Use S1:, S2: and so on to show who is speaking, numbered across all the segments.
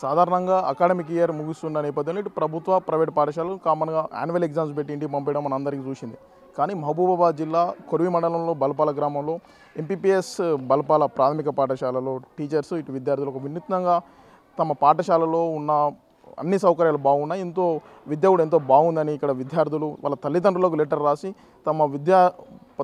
S1: సాధారణంగా academic year ముగుస్తున్న నేపథ్యంలో ఇటు ప్రభుత్వ ప్రైవేట్ పాఠశాలలు కామన్గా యాన్యువల్ ఎగ్జామ్స్ పెట్టి ఇంటికి పంపడం మన అందరికీ చూసింది. కానీ మహబూబాబాద్ జిల్లా కొరివి మండలంలో బల్పాల గ్రామంలో ఎంపీపీఎస్ బల్పాల ప్రాథమిక పాఠశాలలో టీచర్స్ ఇటు విద్యార్థులకు వినూత్నంగా తమ పాఠశాలలో ఉన్న అన్ని సౌకర్యాలు బాగున్నాయి, విద్య కూడా ఎంతో బాగుందని ఇక్కడ విద్యార్థులు వాళ్ళ తల్లిదండ్రులకు లెటర్ రాసి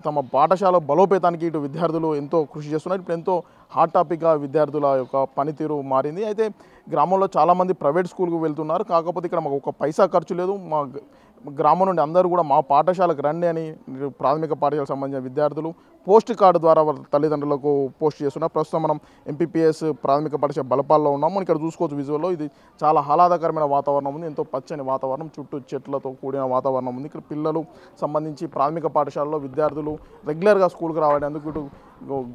S1: తమ పాఠశాల బలోపేతానికి ఇటు విద్యార్థులు ఎంతో కృషి చేస్తున్నారు. ఇప్పుడు ఎంతో హాట్ టాపిక్గా విద్యార్థుల యొక్క పనితీరు మారింది. అయితే గ్రామంలో చాలామంది ప్రైవేట్ స్కూల్కి వెళ్తున్నారు, కాకపోతే ఇక్కడ మాకు ఒక పైసా ఖర్చు లేదు, మా గ్రామం నుండి అందరూ కూడా మా పాఠశాలకు రండి అని ప్రాథమిక పాఠశాలకు సంబంధించిన విద్యార్థులు పోస్ట్ కార్డు ద్వారా వాళ్ళ తల్లిదండ్రులకు పోస్ట్ చేస్తున్నారు. ప్రస్తుతం మనం ఎంపీపీఎస్ ప్రాథమిక పాఠశాల బలపాల్లో ఉన్నాము. ఇక్కడ చూసుకోవచ్చు విజువల్లో ఇది చాలా ఆహ్లాదకరమైన వాతావరణం ఉంది, ఎంతో పచ్చని వాతావరణం, చుట్టూ చెట్లతో కూడిన వాతావరణం ఉంది. ఇక్కడ పిల్లలు సంబంధించి ప్రాథమిక పాఠశాలలో విద్యార్థులు రెగ్యులర్గా స్కూల్కి రావడానికి ఇటు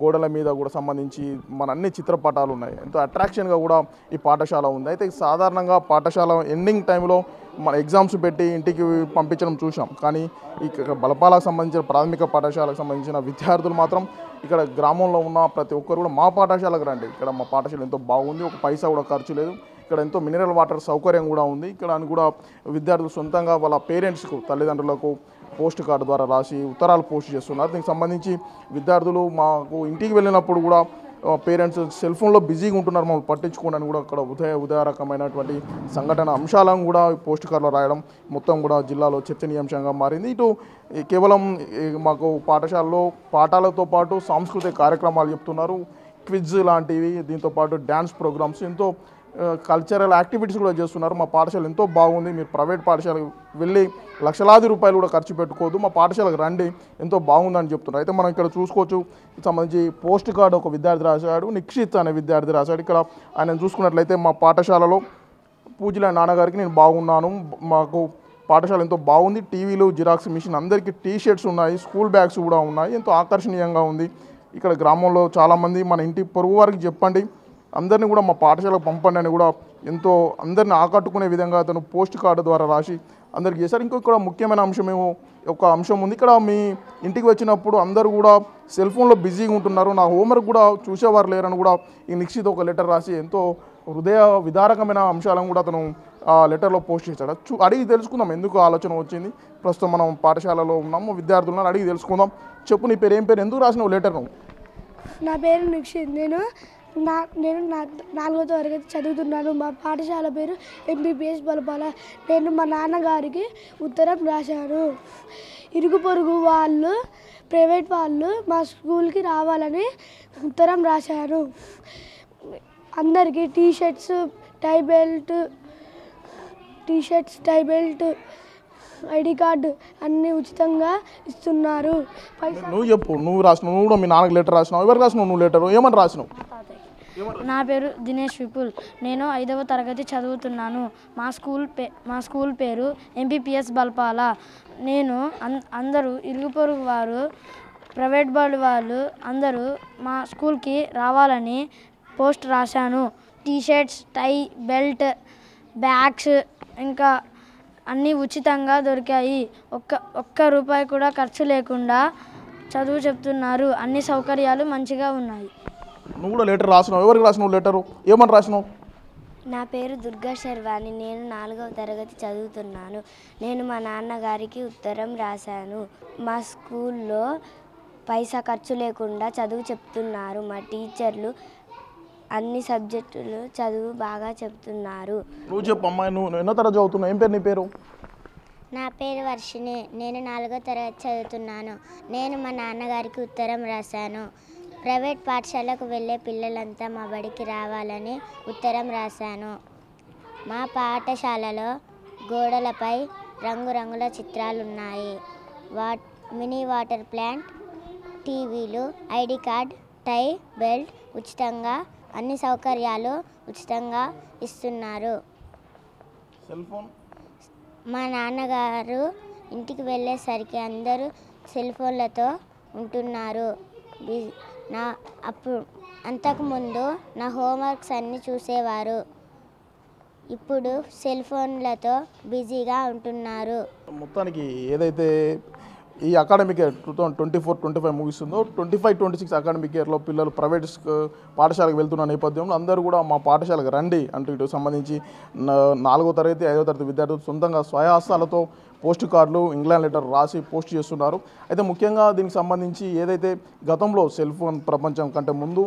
S1: గోడల మీద కూడా సంబంధించి మన అన్ని చిత్రపటాలు ఉన్నాయి, ఎంతో అట్రాక్షన్గా కూడా ఈ పాఠశాల ఉంది. అయితే సాధారణంగా పాఠశాల ఎండింగ్ టైంలో మన ఎగ్జామ్స్ పెట్టి ఇంటికి పంపించడం చూసాం, కానీ ఇక్కడ బలపాలకు సంబంధించిన ప్రాథమిక పాఠశాలకు సంబంధించిన విద్యార్థులు మాత్రం ఇక్కడ గ్రామంలో ఉన్న ప్రతి ఒక్కరు కూడా మా పాఠశాలకు రండి, ఇక్కడ మా పాఠశాల ఎంతో బాగుంది, ఒక పైసా కూడా ఖర్చు లేదు, ఇక్కడ ఎంతో మినరల్ వాటర్ సౌకర్యం కూడా ఉంది. ఇక్కడ అని కూడా విద్యార్థులు సొంతంగా వాళ్ళ పేరెంట్స్కు తల్లిదండ్రులకు పోస్ట్ కార్డు ద్వారా రాసి ఉత్తరాలు పోస్ట్ చేస్తున్నారు. దీనికి సంబంధించి విద్యార్థులు మాకు ఇంటికి వెళ్ళినప్పుడు కూడా పేరెంట్స్ సెల్ ఫోన్లో బిజీగా ఉంటున్నారు, మమ్మల్ని పట్టించుకోండి అని కూడా అక్కడ ఉదయరకమైనటువంటి సంఘటన అంశాలను కూడా పోస్ట్ కార్డులో రాయడం మొత్తం కూడా జిల్లాలో చర్చనీయాంశంగా మారింది. ఇటు కేవలం మాకు పాఠశాలలో పాఠాలతో పాటు సాంస్కృతిక కార్యక్రమాలు చెప్తున్నారు, క్విజ్ లాంటివి, దీంతోపాటు డ్యాన్స్ ప్రోగ్రామ్స్, ఎంతో కల్చరల్ యాక్టివిటీస్ కూడా చేస్తున్నారు. మా పాఠశాల ఎంతో బాగుంది, మీరు ప్రైవేట్ పాఠశాలకు వెళ్ళి లక్షలాది రూపాయలు కూడా ఖర్చు పెట్టుకోవద్దు, మా పాఠశాలకు రండి, ఎంతో బాగుందని చెప్తున్నారు. అయితే మనం ఇక్కడ చూసుకోవచ్చు, సంబంధించి పోస్ట్ కార్డు ఒక విద్యార్థి రాశాడు, నిక్షిత్ అనే విద్యార్థి రాశాడు. ఇక్కడ ఆయన చూసుకున్నట్లయితే మా పాఠశాలలో పూజల నాన్నగారికి నేను బాగున్నాను, మాకు పాఠశాల ఎంతో బాగుంది, టీవీలు, జిరాక్స్ మిషన్, అందరికీ టీ షర్ట్స్ ఉన్నాయి, స్కూల్ బ్యాగ్స్ కూడా ఉన్నాయి, ఎంతో ఆకర్షణీయంగా ఉంది. ఇక్కడ గ్రామంలో చాలామంది మన ఇంటి పొరుగు వారికి చెప్పండి, అందరినీ కూడా మా పాఠశాలకు పంపండి అని కూడా ఎంతో అందరిని ఆకట్టుకునే విధంగా అతను పోస్ట్ కార్డు ద్వారా రాసి అందరికి చేశారు. ఇంకొక ముఖ్యమైన ఒక అంశం ఉంది, ఇక్కడ మీ ఇంటికి వచ్చినప్పుడు అందరూ కూడా సెల్ ఫోన్లో బిజీగా ఉంటున్నారు, నా హోంవర్క్ కూడా చూసేవారు లేరని కూడా ఈ నిక్షిత్ ఒక లెటర్ రాసి ఎంతో హృదయ విదారకమైన అంశాలను కూడా అతను ఆ లెటర్లో పోస్ట్ చేశాడు. అడిగి తెలుసుకుందాం ఎందుకు ఆలోచన వచ్చింది. ప్రస్తుతం మనం పాఠశాలలో ఉన్నాము, విద్యార్థులను అడిగి తెలుసుకుందాం. చెప్పు, నీ పేరు ఏం పేరు, ఎందుకు రాసినావు లెటర్ను?
S2: నా పేరు నిక్షిత్, నేను 4వ తరగతి చదువుతున్నాను. మా పాఠశాల పేరు ఎంపీపీఎస్ బలపాల. నేను మా నాన్నగారికి ఉత్తరం రాశాను. ఇరుగు పొరుగు వాళ్ళు, ప్రైవేట్ వాళ్ళు మా స్కూల్కి రావాలని ఉత్తరం రాశాను. అందరికీ T shirts, tie belt, ID card అన్నీ ఉచితంగా ఇస్తున్నారు.
S1: నువ్వు చెప్పు, నువ్వు రాసినావు, నువ్వు కూడా మీ నాన్నకి లెటర్ రాసినావు, ఎవరికి రాసినావు నువ్వు లెటర్, ఏమని రాసినావు?
S3: నా పేరు దినేష్ విపుల్, నేను 5వ తరగతి చదువుతున్నాను. మా స్కూల్ పేరు ఎంపీపీఎస్ బల్పాల. నేను అందరూ ఇరుగు పొరుగు వారు, ప్రైవేట్ బడి వాళ్ళు అందరూ మా స్కూల్కి రావాలని పోస్ట్ రాశాను. టీషర్ట్స్, టై, బెల్ట్, బ్యాగ్స్ ఇంకా అన్నీ ఉచితంగా దొరికాయి. ఒక్క రూపాయి కూడా ఖర్చు లేకుండా చదువు చెప్తున్నారు, అన్ని సౌకర్యాలు మంచిగా ఉన్నాయి.
S1: నువ్వు కూడా లెటర్ రాసినావు, ఎవరికి రాసినావు లెటరు, ఏమని రాసినావు?
S4: నా పేరు దుర్గా శర్వాణి, నేను 4వ తరగతి చదువుతున్నాను. నేను మా నాన్నగారికి ఉత్తరం రాశాను. మా స్కూల్లో పైసా ఖర్చు లేకుండా చదువు చెప్తున్నారు, మా టీచర్లు అన్ని సబ్జెక్టులు చదువు బాగా చెప్తున్నారు.
S1: నువ్వు చెప్పు అమ్మాయి, నువ్వు ఎన్నో తరగతి చదువుతున్నావు, ఏం పేరు నీ పేరు?
S5: నా పేరు వర్షిణి, నేను 4వ తరగతి చదువుతున్నాను. నేను మా నాన్నగారికి ఉత్తరం రాశాను. ప్రైవేట్ పాఠశాలకు వెళ్ళే పిల్లలంతా మా బడికి రావాలని ఉత్తరం రాశాను. మా పాఠశాలలో గోడలపై రంగురంగుల చిత్రాలున్నాయి. మినీ వాటర్ ప్లాంట్, టీవీలు, ఐడి కార్డ్, టై, బెల్ట్ ఉచితంగా, అన్ని సౌకర్యాలు ఉచితంగా ఇస్తున్నారు. మా నాన్నగారు ఇంటికి వెళ్ళేసరికి అందరూ సెల్ ఫోన్లతో ఉంటున్నారు. అంతకుముందు నా హోంవర్క్స్ అన్నీ చూసేవారు, ఇప్పుడు సెల్ ఫోన్లతో బిజీగా ఉంటున్నారు.
S1: మొత్తానికి ఏదైతే ఈ అకాడమిక్ ఇయర్ 2024-25 ముగిస్తుందో 25-26 అకాడమిక్ ఇయర్లో పిల్లలు ప్రైవేట్ పాఠశాలకు వెళ్తున్న నేపథ్యంలో అందరూ కూడా మా పాఠశాలకు రండి అంటూ ఇటు సంబంధించి 4వ తరగతి 5వ తరగతి విద్యార్థులు సొంతంగా స్వయహస్తాలతో పోస్ట్ కార్డులు ఇంగ్లాండ్ లెటర్ రాసి పోస్ట్ చేస్తున్నారు. అయితే ముఖ్యంగా దీనికి సంబంధించి ఏదైతే గతంలో సెల్ ఫోన్ ప్రపంచం కంటే ముందు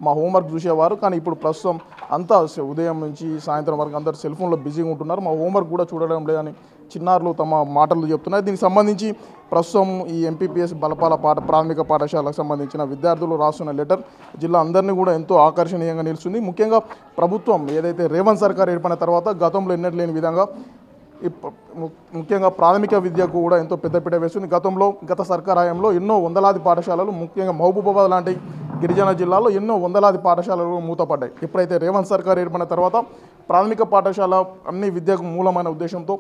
S1: మా హోంవర్క్ చూసేవారు, కానీ ఇప్పుడు ప్రస్తుతం అంతా ఉదయం నుంచి సాయంత్రం వరకు అందరు సెల్ ఫోన్లో బిజీగా ఉంటున్నారు, మా హోంవర్క్ కూడా చూడడం లేదని చిన్నారులు తమ మాటలు చెప్తున్నారు. దీనికి సంబంధించి ప్రస్తుతం ఈ ఎంపీపీఎస్ బలపాల ప్రాథమిక పాఠశాలకు సంబంధించిన విద్యార్థులు రాస్తున్న లెటర్ జిల్లా అందరినీ కూడా ఎంతో ఆకర్షణీయంగా నిలుస్తుంది. ముఖ్యంగా ప్రభుత్వం ఏదైతే రేవంత్ సర్కార్ ఏర్పడిన తర్వాత గతంలో ఎన్నడూ లేని విధంగా ముఖ్యంగా ప్రాథమిక విద్యకు కూడా ఎంతో పెద్దపీట వేస్తుంది. గత సర్కార్ హయాంలో ఎన్నో వందలాది పాఠశాలలు, ముఖ్యంగా మహబూబాబాద్ లాంటి గిరిజన జిల్లాలో ఎన్నో వందలాది పాఠశాలలు మూతపడ్డాయి. ఎప్పుడైతే రేవంత్ సర్కార్ ఏర్పడిన తర్వాత ప్రాథమిక పాఠశాల అన్ని విద్యకు మూలమైన ఉద్దేశంతో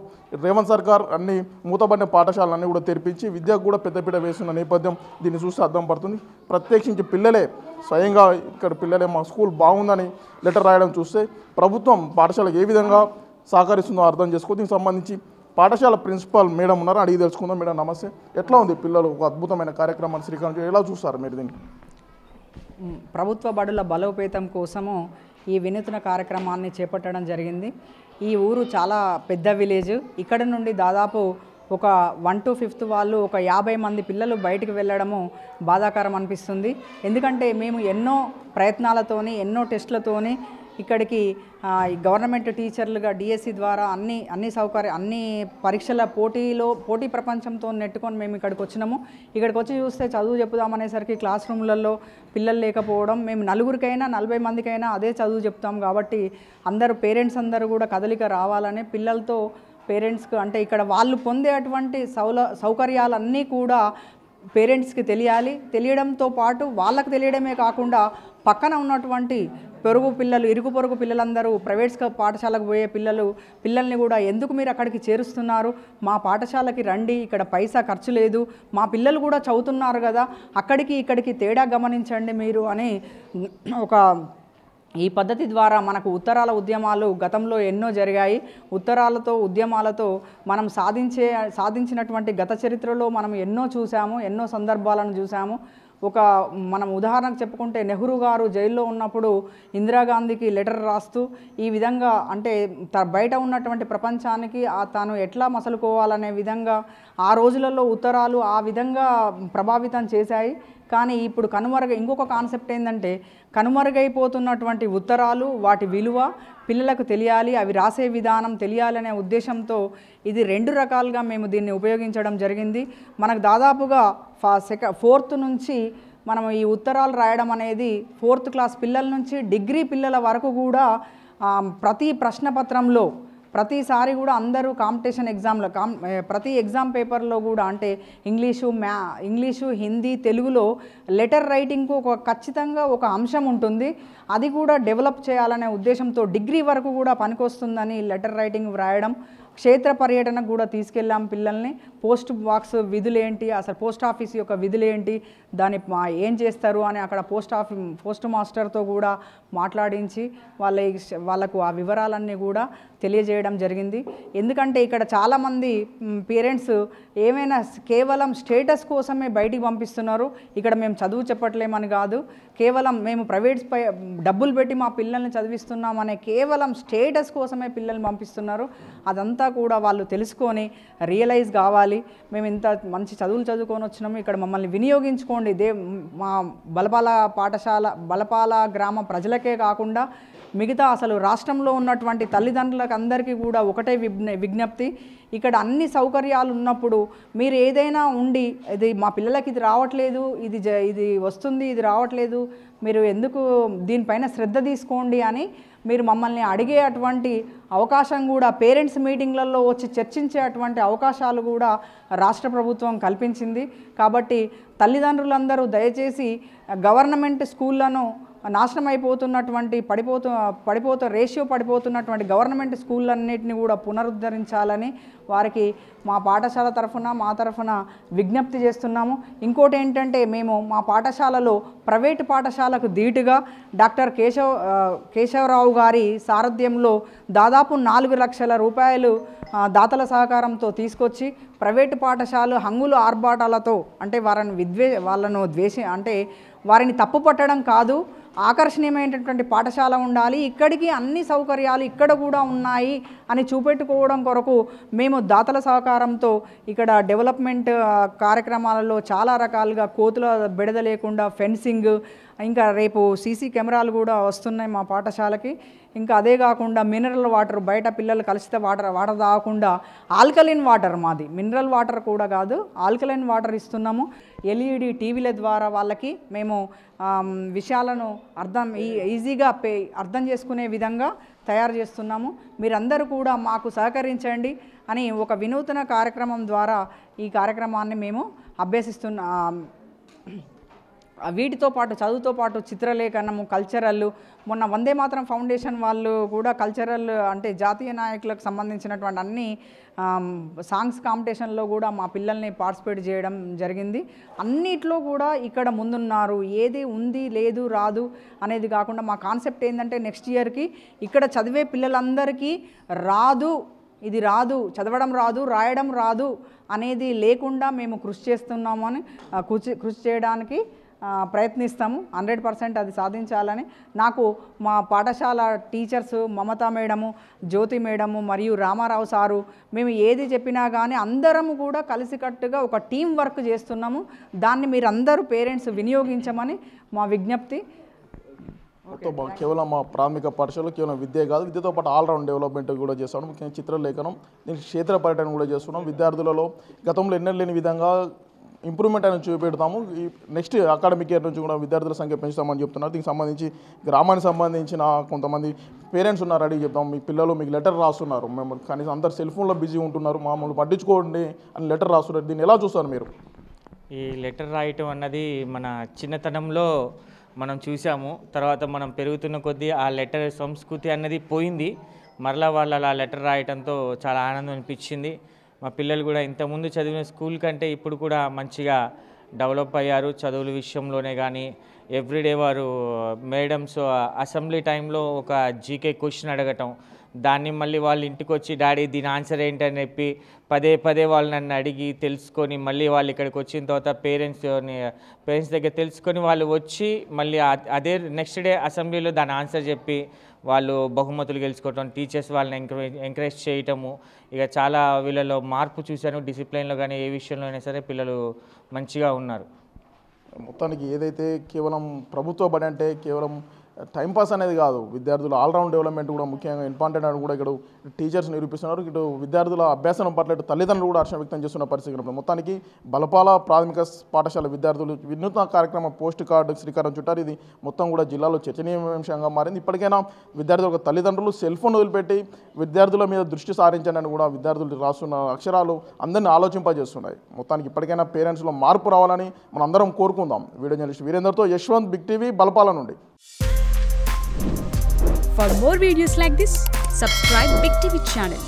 S1: రేవంత్ సర్కార్ అన్ని మూతపడిన పాఠశాలన్నీ కూడా తెరిపించి విద్యకు కూడా పెద్దపీట వేస్తున్న నేపథ్యం దీన్ని చూస్తే అర్థం పడుతుంది. ప్రత్యేకించి పిల్లలే స్వయంగా ఇక్కడ పిల్లలే మా స్కూల్ బాగుందని లెటర్ రాయడం చూస్తే ప్రభుత్వం పాఠశాలకు ఏ విధంగా సహకరిస్తుందో అర్థం చేసుకో. దీనికి సంబంధించి పాఠశాల ప్రిన్సిపాల్ మేడం ఉన్నారు, అడిగి తెలుసుకుందాం. మేడం నమస్తే, ఎట్లా ఉంది పిల్లలు ఒక అద్భుతమైన కార్యక్రమాన్ని శ్రీకారం ఎలా చూస్తారు మీరు దీన్ని?
S6: ప్రభుత్వ బడుల బలోపేతం కోసము ఈ వినూత్న కార్యక్రమాన్ని చేపట్టడం జరిగింది. ఈ ఊరు చాలా పెద్ద విలేజ్. ఇక్కడ నుండి దాదాపు ఒక 1 to 5th వాళ్ళు ఒక 50 మంది పిల్లలు బయటికి వెళ్ళడము బాధాకరం అనిపిస్తుంది. ఎందుకంటే మేము ఎన్నో ప్రయత్నాలతోని ఎన్నో టెస్టులతోని ఇక్కడికి గవర్నమెంట్ టీచర్లుగా డిఎస్సి ద్వారా అన్ని పరీక్షల పోటీ ప్రపంచంతో నెట్టుకొని మేము ఇక్కడికి వచ్చినాము. ఇక్కడికి వచ్చి చూస్తే చదువు చెప్పుదామనేసరికి క్లాస్ రూమ్లలో పిల్లలు లేకపోవడం, మేము 4గురికైనా 40 మందికైనా అదే చదువు చెప్తాం కాబట్టి పేరెంట్స్ అందరూ కూడా కదలిక రావాలని పిల్లలతో పేరెంట్స్కి అంటే ఇక్కడ వాళ్ళు పొందేటువంటి సౌకర్యాలన్నీ కూడా పేరెంట్స్కి తెలియడంతో పాటు వాళ్ళకు తెలియడమే కాకుండా పక్కన ఉన్నటువంటి ఇరుగు పొరుగు పిల్లలందరూ ప్రైవేట్ పాఠశాలకు పోయే పిల్లల్ని కూడా ఎందుకు మీరు అక్కడికి చేరుస్తున్నారు, మా పాఠశాలకి రండి, ఇక్కడ పైసా ఖర్చు లేదు, మా పిల్లలు కూడా చదువుతున్నారు కదా, ఇక్కడికి తేడా గమనించండి మీరు అని ఈ పద్ధతి ద్వారా మనకు ఉత్తరాల ఉద్యమాలు గతంలో ఎన్నో జరిగాయి. ఉద్యమాలతో మనం సాధించినటువంటి గత చరిత్రలో మనం ఎన్నో చూసాము, ఎన్నో సందర్భాలను చూసాము. మనం ఉదాహరణకు చెప్పుకుంటే నెహ్రూ గారు జైల్లో ఉన్నప్పుడు ఇందిరాగాంధీకి లెటర్ రాస్తూ ఈ విధంగా అంటే బయట ఉన్నటువంటి ప్రపంచానికి తాను ఎట్లా మసలుకోవాలనే విధంగా ఆ రోజులలో ఉత్తరాలు ఆ విధంగా ప్రభావితం చేశాయి. కానీ ఇప్పుడు ఇంకొక కాన్సెప్ట్ ఏంటంటే కనుమరుగైపోతున్నటువంటి ఉత్తరాలు వాటి విలువ పిల్లలకు తెలియాలి, అవి రాసే విధానం తెలియాలనే ఉద్దేశంతో ఇది 2 రకాలుగా మేము దీన్ని ఉపయోగించడం జరిగింది. మనకు దాదాపుగా 4th నుంచి మనం ఈ ఉత్తరాలు రాయడం అనేది 4th క్లాస్ పిల్లల నుంచి డిగ్రీ పిల్లల వరకు కూడా ప్రతి ప్రశ్నపత్రంలో ప్రతిసారి కూడా అందరూ కాంపిటీషన్ ఎగ్జామ్లో ప్రతి ఎగ్జామ్ పేపర్లో కూడా అంటే ఇంగ్లీషు హిందీ తెలుగులో లెటర్ రైటింగ్కు ఖచ్చితంగా ఒక అంశం ఉంటుంది. అది కూడా డెవలప్ చేయాలనే ఉద్దేశంతో డిగ్రీ వరకు కూడా పనికొస్తుందని లెటర్ రైటింగ్ వ్రాయడం, క్షేత్ర పర్యటనకు కూడా తీసుకెళ్ళాం పిల్లల్ని. పోస్ట్ బాక్స్ విధులేంటి, అసలు పోస్ట్ ఆఫీస్ యొక్క విధులేంటి, దాన్ని ఏం చేస్తారు అని అక్కడ పోస్ట్ మాస్టర్తో కూడా మాట్లాడించి వాళ్ళకు ఆ వివరాలన్నీ కూడా తెలియజేయడం జరిగింది. ఎందుకంటే ఇక్కడ చాలామంది పేరెంట్స్ ఏమైనా కేవలం స్టేటస్ కోసమే బయటికి పంపిస్తున్నారు. ఇక్కడ మేము చదువు చెప్పట్లేమని కాదు, కేవలం మేము డబ్బులు పెట్టి మా పిల్లల్ని చదివిస్తున్నామనే కేవలం స్టేటస్ కోసమే పిల్లల్ని పంపిస్తున్నారు. అదంతా కూడా వాళ్ళు తెలుసుకొని రియలైజ్ కావాలి. మేము ఇంత మంచి చదువులు చదువుకొని వచ్చినాము, ఇక్కడ మమ్మల్ని వినియోగించుకోండి. మా బలపాల గ్రామ ప్రజలకే కాకుండా మిగతా అసలు రాష్ట్రంలో ఉన్నటువంటి తల్లిదండ్రులకు అందరికీ కూడా ఒకటే విజ్ఞప్తి, ఇక్కడ అన్ని సౌకర్యాలు ఉన్నప్పుడు మీరు ఏదైనా ఉండి ఇది మా పిల్లలకి ఇది రావట్లేదు, ఇది వస్తుంది, ఇది రావట్లేదు, మీరు ఎందుకు దీనిపైన శ్రద్ధ తీసుకోండి అని మీరు మమ్మల్ని అడిగే అటువంటి అవకాశం కూడా పేరెంట్స్ మీటింగ్లలో వచ్చి చర్చించే అటువంటి అవకాశాలు కూడా రాష్ట్ర ప్రభుత్వం కల్పించింది. కాబట్టి తల్లిదండ్రులందరూ దయచేసి గవర్నమెంట్ స్కూళ్ళను నాశనం అయిపోతున్నటువంటి పడిపోతూ రేషియో పడిపోతున్నటువంటి గవర్నమెంట్ స్కూళ్ళన్నిటిని కూడా పునరుద్ధరించాలని వారికి మా పాఠశాల తరఫున మా తరఫున విజ్ఞప్తి చేస్తున్నాము. ఇంకోటి ఏంటంటే మేము మా పాఠశాలలో ప్రైవేటు పాఠశాలకు ధీటుగా డాక్టర్ కేశవరావు గారి సారథ్యంలో దాదాపు 4 లక్షల రూపాయలు దాతల సహకారంతో తీసుకొచ్చి ప్రైవేటు పాఠశాలలు హంగులు ఆర్భాటాలతో అంటే వారిని తప్పు పట్టడం కాదు, ఆకర్షణీయమైనటువంటి పాఠశాల ఉండాలి, ఇక్కడికి అన్ని సౌకర్యాలు ఇక్కడ కూడా ఉన్నాయి అని చూపెట్టుకోవడం కొరకు మేము దాతల సహకారంతో ఇక్కడ డెవలప్మెంట్ కార్యక్రమాలలో చాలా రకాలుగా కోతుల బెడద లేకుండా ఫెన్సింగ్, ఇంకా రేపు సీసీ కెమెరాలు కూడా వస్తున్నాయి మా పాఠశాలకి. ఇంకా అదే కాకుండా మినరల్ వాటర్, బయట పిల్లలు కలుషిత వాటర్ తాగకుండా ఆల్కలైన్ వాటర్, మాది మినరల్ వాటర్ కూడా కాదు ఆల్కలైన్ వాటర్ ఇస్తున్నాము. ఎల్ఈడి టీవీల ద్వారా వాళ్ళకి మేము విషయాలను ఈజీగా అర్థం చేసుకునే విధంగా తయారు చేస్తున్నాము. మీరందరూ కూడా మాకు సహకరించండి అని ఒక వినూతన కార్యక్రమం ద్వారా ఈ కార్యక్రమాన్ని మేము వీటితో పాటు చదువుతో పాటు చిత్రలేఖనము, కల్చరల్, మొన్న వందే మాతరం ఫౌండేషన్ వాళ్ళు కూడా కల్చరల్ అంటే జాతీయ నాయకులకు సంబంధించినటువంటి అన్ని సాంగ్స్ కాంపిటీషన్లో కూడా మా పిల్లల్ని పార్టిసిపేట్ చేయడం జరిగింది. అన్నిట్లో కూడా ఇక్కడ ముందున్నారు. ఏది ఉంది లేదు రాదు అనేది కాకుండా మా కాన్సెప్ట్ ఏంటంటే నెక్స్ట్ ఇయర్కి ఇక్కడ చదివే పిల్లలందరికీ ఇది రాదు, చదవడం రాదు, రాయడం రాదు అనేది లేకుండా మేము కృషి చేస్తున్నామని కృషి చేయడానికి ప్రయత్నిస్తాము. 100% అది సాధించాలని నాకు మా పాఠశాల టీచర్స్ మమతా మేడము, జ్యోతి మేడము మరియు రామారావు సారు మేము ఏది చెప్పినా కానీ అందరము కూడా కలిసికట్టుగా ఒక టీం వర్క్ చేస్తున్నాము. దాన్ని మీరందరూ పేరెంట్స్ వినియోగించమని మా విజ్ఞప్తి.
S1: కేవలం మా ప్రాథమిక పాఠశాలలో కేవలం విద్య కాదు, విద్యతో పాటు ఆల్రౌండ్ డెవలప్మెంట్ కూడా చేస్తాను. ముఖ్యంగా చిత్రలేఖనం, దీనికి క్షేత్ర పర్యటన కూడా చేస్తున్నాం. విద్యార్థులలో గతంలో ఎన్నలేని విధంగా ఇంప్రూవ్మెంట్ అనేది చూపెడతాము. ఈ నెక్స్ట్ అకాడమిక్ ఇయర్ నుంచి కూడా విద్యార్థుల సంఖ్య పెంచుతామని చెప్తున్నారు. దీనికి సంబంధించి గ్రామానికి సంబంధించిన కొంతమంది పేరెంట్స్ ఉన్నారు, అడిగి చెప్తాం. మీ పిల్లలు మీకు లెటర్ రాస్తున్నారు, మేము కనీసం అందరు సెల్ ఫోన్లో బిజీ ఉంటున్నారు, మామూలు పట్టించుకోండి అని లెటర్ రాస్తున్నారు. దీన్ని ఎలా చూస్తారు మీరు?
S7: ఈ లెటర్ రాయటం అన్నది మన చిన్నతనంలో మనం చూసాము. తర్వాత మనం పెరుగుతున్న కొద్దీ ఆ లెటర్ సంస్కృతి అన్నది పోయింది. మరలా వాళ్ళు అలా లెటర్ రాయటంతో చాలా ఆనందం అనిపించింది. మా పిల్లలు కూడా ఇంతకుముందు చదివిన స్కూల్ కంటే ఇప్పుడు కూడా మంచిగా డెవలప్ అయ్యారు. చదువుల విషయంలోనే కానీ ఎవ్రీడే వారు మేడమ్స్ అసెంబ్లీ టైంలో ఒక జీకే క్వశ్చన్ అడగటం, దాన్ని మళ్ళీ వాళ్ళ ఇంటికి వచ్చి డాడీ దీని ఆన్సర్ ఏంటని చెప్పి పదే వాళ్ళు నన్ను అడిగి తెలుసుకొని మళ్ళీ వాళ్ళు ఇక్కడికి వచ్చిన తర్వాత పేరెంట్స్ దగ్గర తెలుసుకొని వాళ్ళు వచ్చి మళ్ళీ అదే నెక్స్ట్ డే అసెంబ్లీలో దాని ఆన్సర్ చెప్పి వాళ్ళు బహుమతులు గెలుచుకోవటం, టీచర్స్ వాళ్ళని ఎంకరేజ్ చేయటము, ఇక చాలా వీళ్ళలో మార్పు చూశాను. డిసిప్లైన్లో కానీ ఏ విషయంలో అయినా సరే పిల్లలు మంచిగా ఉన్నారు.
S1: మొత్తానికి ఏదైతే కేవలం ప్రభుత్వ బడి అంటే కేవలం టైంపాస్ అనేది కాదు, విద్యార్థుల ఆల్రౌండ్ డెవలప్మెంట్ కూడా ముఖ్యంగా ఇంపార్టెంట్ అని కూడా ఇక్కడ టీచర్స్ నిరూపిస్తున్నారు. ఇటు విద్యార్థుల అభ్యాసం పట్ల ఇటు తల్లిదండ్రులు కూడా హర్షం వ్యక్తం చేస్తున్న పరిస్థితి. మొత్తానికి బలపాల ప్రాథమిక పాఠశాల విద్యార్థులు వినూత్న కార్యక్రమం పోస్ట్ కార్డు శ్రీకారం చుట్టారు. ఇది మొత్తం కూడా జిల్లాలో చర్చనీయాంశంగా మారింది. ఇప్పటికైనా విద్యార్థుల తల్లిదండ్రులు సెల్ ఫోన్ వదిలిపెట్టి విద్యార్థుల మీద దృష్టి సారించండి అని కూడా విద్యార్థులు రాస్తున్న అక్షరాలు అందరినీ ఆలోచింపజేస్తున్నాయి. మొత్తానికి ఇప్పటికైనా పేరెంట్స్లో మార్పు రావాలని మనం అందరం కోరుకుందాం. వీడియో జర్నలిస్ట్ వీరేందర్తో యశ్వంత్, బిగ్ టీవీ, బలపాల నుండి.
S8: For more videos like this, subscribe Big TV channel.